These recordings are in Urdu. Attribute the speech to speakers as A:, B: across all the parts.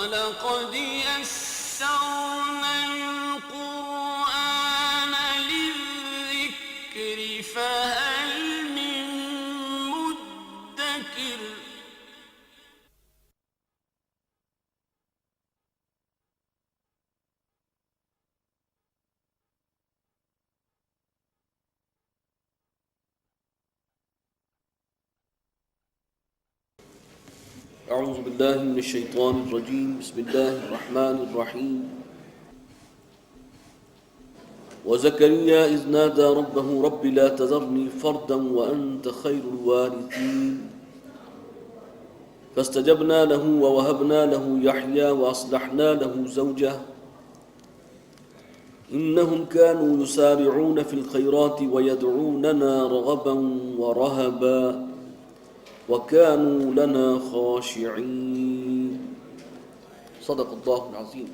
A: وَلَقَدْ يَسَّرْنَا الْقُرْآنَ لِلذِّكْرِ فَهَلْ مِن مُّدَّكِرٍ
B: اعوذ باللہ من الشیطان الرجیم بسم اللہ الرحمن الرحیم وزکریا اذ نادى ربه رب لا تذرني فردا وانت خیر الوارثین فاستجبنا له ووهبنا له يحيى واصلحنا له زوجه انهم كانوا يسارعون في الخيرات ويدعوننا رغبا ورهبا وَكَانُوا لَنَا خَاشِعِينَ صدق اللہ العظیم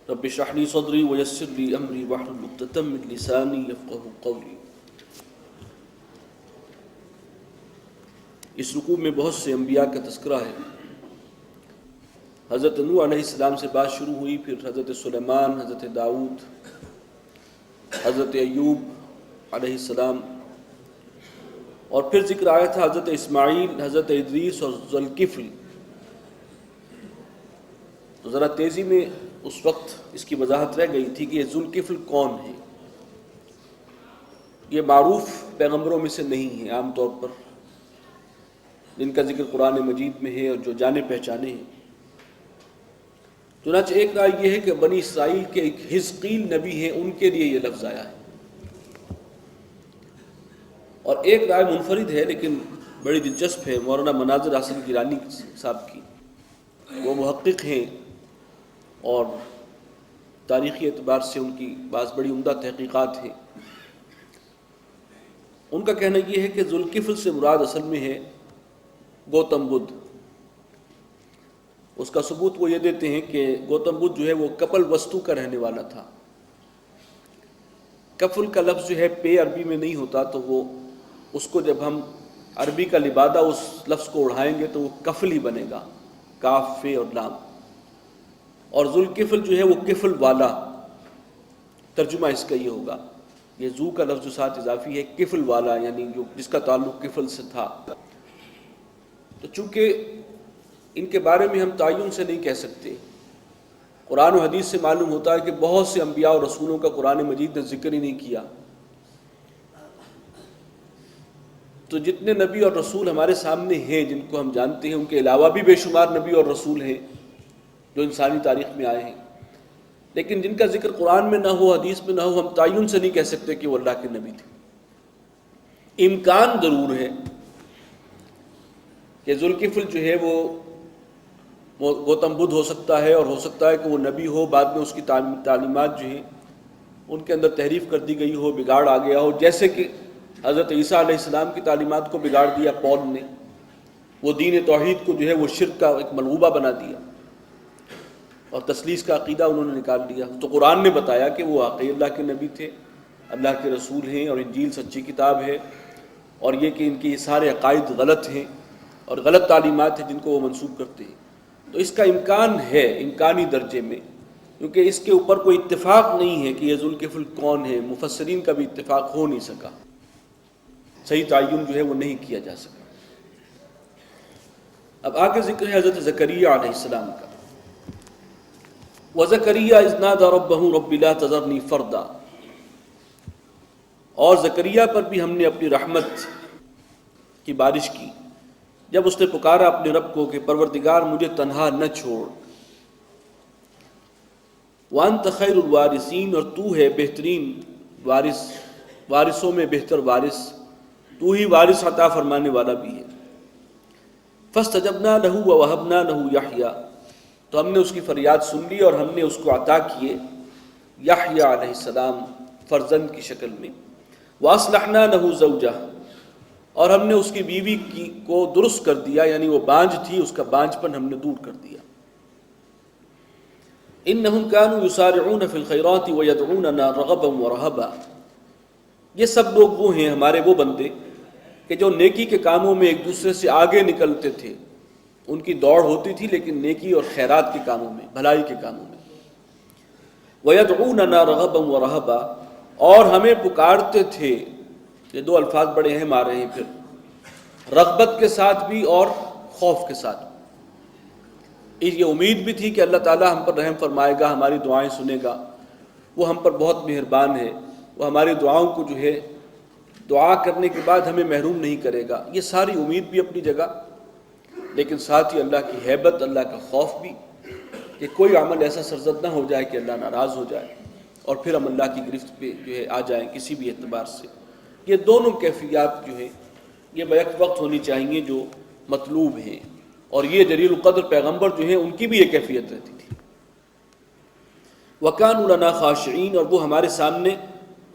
B: رب اشرح لي صدری ويسر لي امری واحلل عقدۃ من لسانی یفقهوا قولی۔ اس رکوع میں بہت سے انبیاء کا تذکرہ ہے۔ حضرت نوح علیہ السلام سے بات شروع ہوئی، پھر حضرت سلیمان، حضرت داؤد، حضرت ایوب علیہ السلام، اور پھر ذکر آیا تھا حضرت اسماعیل، حضرت ادریس اور ذوالکفل۔ تو ذرا تیزی میں اس وقت اس کی وضاحت رہ گئی تھی کہ یہ ذوالکفل کون ہے۔ یہ معروف پیغمبروں میں سے نہیں ہے، عام طور پر جن کا ذکر قرآن مجید میں ہے اور جو جانے پہچانے ہیں۔ چنانچہ ایک رائے یہ ہے کہ بنی اسرائیل کے ایک حزقیل نبی ہیں، ان کے لیے یہ لفظ آیا ہے، اور ایک رائے منفرد ہے لیکن بڑی دلچسپ ہے، مولانا مناظر حسن گیلانی صاحب کی۔ وہ محقق ہیں اور تاریخی اعتبار سے ان کی بعض بڑی عمدہ تحقیقات ہیں۔ ان کا کہنا یہ ہے کہ ذوالکفل سے مراد اصل میں ہے گوتم بدھ۔ اس کا ثبوت وہ یہ دیتے ہیں کہ گوتم بدھ جو ہے وہ کپل وستو کا رہنے والا تھا۔ کفل کا لفظ جو ہے پے عربی میں نہیں ہوتا، تو وہ اس کو جب ہم عربی کا لبادہ اس لفظ کو اڑھائیں گے تو وہ کفل ہی بنے گا، کاف فے اور لام۔ اور ذوالکفل جو ہے وہ کفل والا، ترجمہ اس کا یہ ہوگا۔ یہ ذو کا لفظ جو ساتھ اضافی ہے، کفل والا یعنی جو جس کا تعلق کفل سے تھا۔ تو چونکہ ان کے بارے میں ہم تعین سے نہیں کہہ سکتے، قرآن و حدیث سے معلوم ہوتا ہے کہ بہت سے انبیاء اور رسولوں کا قرآن مجید نے ذکر ہی نہیں کیا۔ تو جتنے نبی اور رسول ہمارے سامنے ہیں، جن کو ہم جانتے ہیں، ان کے علاوہ بھی بے شمار نبی اور رسول ہیں جو انسانی تاریخ میں آئے ہیں، لیکن جن کا ذکر قرآن میں نہ ہو، حدیث میں نہ ہو، ہم تعین سے نہیں کہہ سکتے کہ وہ اللہ کے نبی تھے۔ امکان ضرور ہے کہ ذوالکفل جو ہے وہ گوتم بدھ ہو سکتا ہے، اور ہو سکتا ہے کہ وہ نبی ہو، بعد میں اس کی تعلیمات جو ہیں ان کے اندر تحریف کر دی گئی ہو، بگاڑ آ گیا ہو، جیسے کہ حضرت عیسیٰ علیہ السلام کی تعلیمات کو بگاڑ دیا پول نے۔ وہ دین توحید کو جو ہے وہ شرک کا ایک ملغوبہ بنا دیا، اور تثلیث کا عقیدہ انہوں نے نکال دیا۔ تو قرآن نے بتایا کہ وہ واقعی اللہ کے نبی تھے، اللہ کے رسول ہیں، اور انجیل سچی کتاب ہے، اور یہ کہ ان کے سارے عقائد غلط ہیں اور غلط تعلیمات ہیں جن کو وہ منسوب کرتے ہیں۔ تو اس کا امکان ہے، امکانی درجے میں، کیونکہ اس کے اوپر کوئی اتفاق نہیں ہے کہ یہ ذوالکفل کون ہے۔ مفسرین کا بھی اتفاق ہو نہیں سکا، صحیح تعین جو ہے وہ نہیں کیا جا سکا۔ اب آگے ذکر ہے حضرت زکریا علیہ السلام کا۔ وَزَكَرِيَّا إِذْ نَادَى رَبَّهُ رَبِّ لَا تَذَرْنِي فَرْدًا، اور زکریا پر بھی ہم نے اپنی رحمت کی بارش کی جب اس نے پکارا اپنے رب کو کہ پروردگار مجھے تنہا نہ چھوڑ۔ وَأَنْتَ خَيْرُ الْوَارِثِينَ، اور تو ہے بہترین وارث، وارثوں میں بہتر وارث، تو ہی وارث عطا فرمانے والا بھی ہے۔ فَاسْتَجَبْنَا لَهُ وَوَهَبْنَا لَهُ يَحْيَىٰ، تو ہم نے اس کی فریاد سن لی اور ہم نے اس کو عطا کیے یحییٰ علیہ السلام فرزند کی شکل میں۔ وَأَصْلَحْنَا لَهُ زَوْجَهُ، اور ہم نے اس کی بیوی کو درست کر دیا، یعنی وہ بانجھ تھی، اس کا بانجھپن ہم نے دور کر دیا۔ إِنَّهُمْ كَانُوا يُسَارِعُونَ فِي الْخَيْرَاتِ وَيَدْعُونَنَا رَغَبًا وَرَهَبًا، یہ سب لوگ وہ ہیں، ہمارے وہ بندے کہ جو نیکی کے کاموں میں ایک دوسرے سے آگے نکلتے تھے، ان کی دوڑ ہوتی تھی لیکن نیکی اور خیرات کے کاموں میں، بھلائی کے کاموں میں۔ وَيَدْعُونَنَا رَغَبًا وَرَهَبًا، اور ہمیں پکارتے تھے، یہ دو الفاظ بڑے اہم آ رہے ہیں پھر، رغبت کے ساتھ بھی اور خوف کے ساتھ بھی۔ یہ امید بھی تھی کہ اللہ تعالیٰ ہم پر رحم فرمائے گا، ہماری دعائیں سنے گا، وہ ہم پر بہت مہربان ہے، وہ ہماری دعاؤں کو جو ہے دعا کرنے کے بعد ہمیں محروم نہیں کرے گا۔ یہ ساری امید بھی اپنی جگہ، لیکن ساتھ ہی اللہ کی ہیبت، اللہ کا خوف بھی کہ کوئی عمل ایسا سرزد نہ ہو جائے کہ اللہ ناراض ہو جائے اور پھر ہم اللہ کی گرفت پہ جو ہے آ جائیں کسی بھی اعتبار سے۔ یہ دونوں کیفیات جو ہیں یہ بیک وقت ہونی چاہیے جو مطلوب ہیں، اور یہ جلیل القدر پیغمبر جو ہیں ان کی بھی یہ کیفیت رہتی تھی۔ وَكَانُوا لَنَا خَاشِعِينَ، اور وہ ہمارے سامنے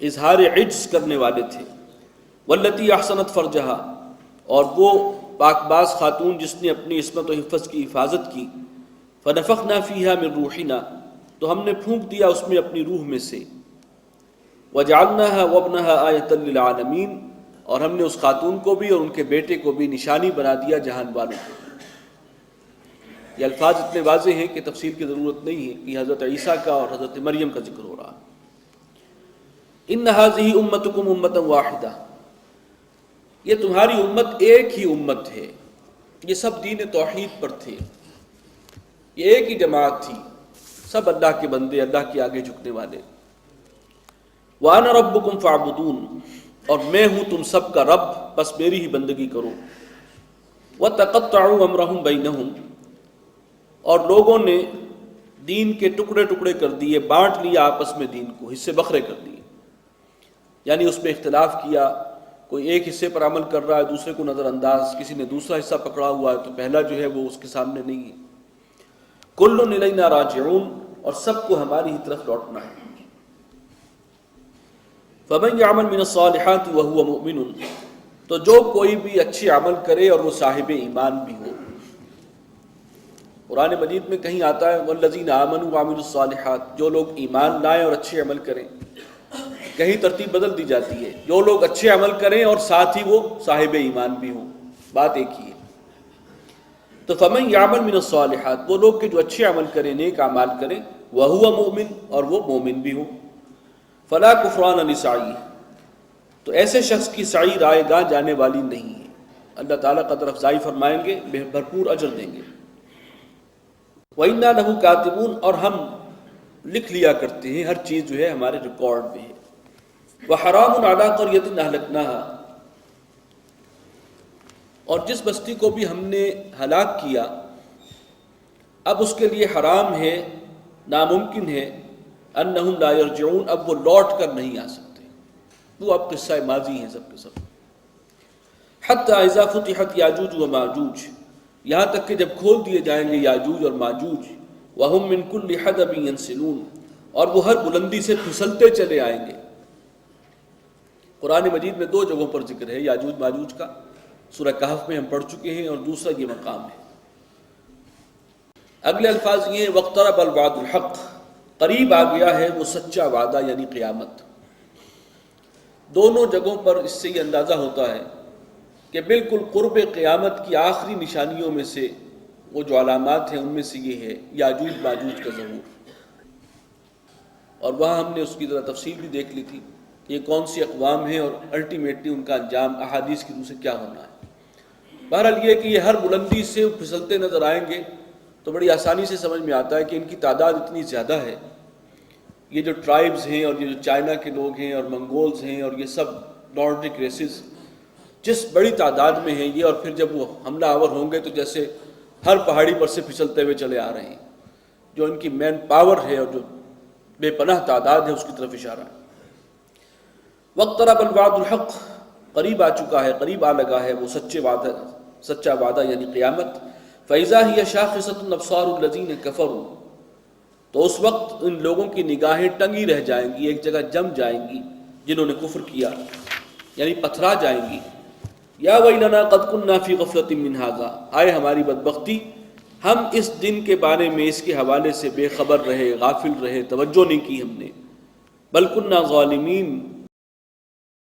B: اظہار عجز کرنے والے تھے۔ وَالَّتِي أَحْسَنَتْ فَرْجَهَا، اور وہ پاک باز خاتون جس نے اپنی عصمت و حفظ کی حفاظت کی، فَنَفَخْنَا فِيهَا مِن رُوحِنَا، تو ہم نے پھونک دیا اس میں اپنی روح میں سے، وَجَعَلْنَاهَا وَابْنَهَا آیَةً لِلْعَالَمِينَ، اور ہم نے اس خاتون کو بھی اور ان کے بیٹے کو بھی نشانی بنا دیا جہان والوں کو۔ یہ الفاظ اتنے واضح ہیں کہ تفسیر کی ضرورت نہیں ہے کہ حضرت عیسیٰ کا اور حضرت مریم کا ذکر ہو رہا ہے۔ ان هذه امتکم امۃ واحدہ، یہ تمہاری امت ایک ہی امت ہے، یہ سب دین توحید پر تھے، یہ ایک ہی جماعت تھی، سب اللہ کے بندے، اللہ کے آگے جھکنے والے۔ وانا ربکم فاعبدون، اور میں ہوں تم سب کا رب، بس میری ہی بندگی کرو۔ وتقطعوا امرهم بینہم، اور لوگوں نے دین کے ٹکڑے ٹکڑے کر دیے، بانٹ لیا آپس میں دین کو، حصے بکھرے کر دیے، یعنی اس میں اختلاف کیا، کوئی ایک حصے پر عمل کر رہا ہے، دوسرے کو نظر انداز، کسی نے دوسرا حصہ پکڑا ہوا ہے تو پہلا جو ہے وہ اس کے سامنے نہیں ہے۔ کل الینا راجعون، اور سب کو ہماری ہی طرف لوٹنا ہے۔ فمن یعمل من الصالحات وهو مؤمن، تو جو کوئی بھی اچھے عمل کرے اور وہ صاحب ایمان بھی ہو۔ قرآن مجید میں کہیں آتا ہے والذین آمنوا وعملوا الصالحات، جو لوگ ایمان لائیں اور اچھے عمل کریں، کہیں ترتیب بدل دی جاتی ہے، جو لوگ اچھے عمل کریں اور ساتھ ہی وہ صاحب ایمان بھی ہوں، بات ایک ہی ہے۔ تو فمن یعمل من الصالحات، وہ لوگ کہ جو اچھے عمل کریں، نیک اعمال کریں، وہو مومن، اور وہ مومن بھی ہوں، فلا کفران لسعیہ، تو ایسے شخص کی سعی رائے گاہ جانے والی نہیں ہے، اللہ تعالیٰ قدر افزائی فرمائیں گے، بھرپور اجر دیں گے۔ وَإِنَّا لَهُ كَاتِبُونَ، اور ہم لکھ لیا کرتے ہیں، ہر چیز جو ہے ہمارے ریکارڈ میں ہے۔ وَحَرَامٌ عَلَىٰ قَرْيَةٍ أَهْلَكْنَاهَا، اور جس بستی کو بھی ہم نے ہلاک کیا، اب اس کے لیے حرام ہے، ناممکن ہے، أَنَّهُمْ لَا يَرْجِعُونَ، اب وہ لوٹ کر نہیں آ سکتے، وہ اب قصہ ماضی ہیں سب کے سب۔ حَتَّى إِذَا فُتِحَتْ يَأْجُوجُ وَمَأْجُوجُ، یہاں تک کہ جب کھول دیے جائیں گے یاجوج اور ماجوج، وَهُمْ مِنْ كُلِّ حَدَبٍ يَنْسِلُونَ، اور وہ ہر بلندی سے پھسلتے چلے آئیں گے۔ قرآن مجید میں دو جگہوں پر ذکر ہے یاجوج ماجوج کا، سورہ کہف میں ہم پڑھ چکے ہیں، اور دوسرا یہ مقام ہے۔ اگلے الفاظ یہ ہیں وَاقْتَرَبَ الْوَعْدُ الْحَقُّ، قریب آ گیا ہے وہ سچا وعدہ یعنی قیامت۔ دونوں جگہوں پر اس سے یہ اندازہ ہوتا ہے کہ بالکل قرب قیامت کی آخری نشانیوں میں سے وہ جو علامات ہیں ان میں سے یہ ہے یاجوج ماجوج کا ظہور، اور وہاں ہم نے اس کی ذرا تفصیل بھی دیکھ لی تھی کہ یہ کون سی اقوام ہیں اور الٹیمیٹلی ان کا انجام احادیث کی روح سے کیا ہونا ہے۔ بہرحال یہ کہ یہ ہر بلندی سے پھسلتے نظر آئیں گے تو بڑی آسانی سے سمجھ میں آتا ہے کہ ان کی تعداد اتنی زیادہ ہے، یہ جو ٹرائبز ہیں اور یہ جو چائنا کے لوگ ہیں اور منگولز ہیں اور یہ سب نارڈک ریسز جس بڑی تعداد میں ہیں یہ، اور پھر جب وہ حملہ آور ہوں گے تو جیسے ہر پہاڑی پر سے پھسلتے ہوئے چلے آ رہے ہیں، جو ان کی مین پاور ہے اور جو بے پناہ تعداد ہے اس کی طرف اشارہ ہے۔ وَاقْتَرَبَ الْوَعْدُ الْحَقُّ، قریب آ چکا ہے، قریب آ لگا ہے وہ سچا وعدہ یعنی قیامت۔ فَإِذَا هِيَ شَاخِصَةٌ أَبْصَارُ الَّذِينَ كَفَرُوا، تو اس وقت ان لوگوں کی نگاہیں ٹنگی رہ جائیں گی، ایک جگہ جم جائیں گی جنہوں نے کفر کیا، یعنی پتھرا جائیں گی۔ یا ویلنا قد کنا فی غفلۃ من ھذا، آئے ہماری بدبختی، ہم اس دن کے بارے میں اس کے حوالے سے بے خبر رہے، غافل رہے، توجہ نہیں کی ہم نے۔ بل کنا ظالمین،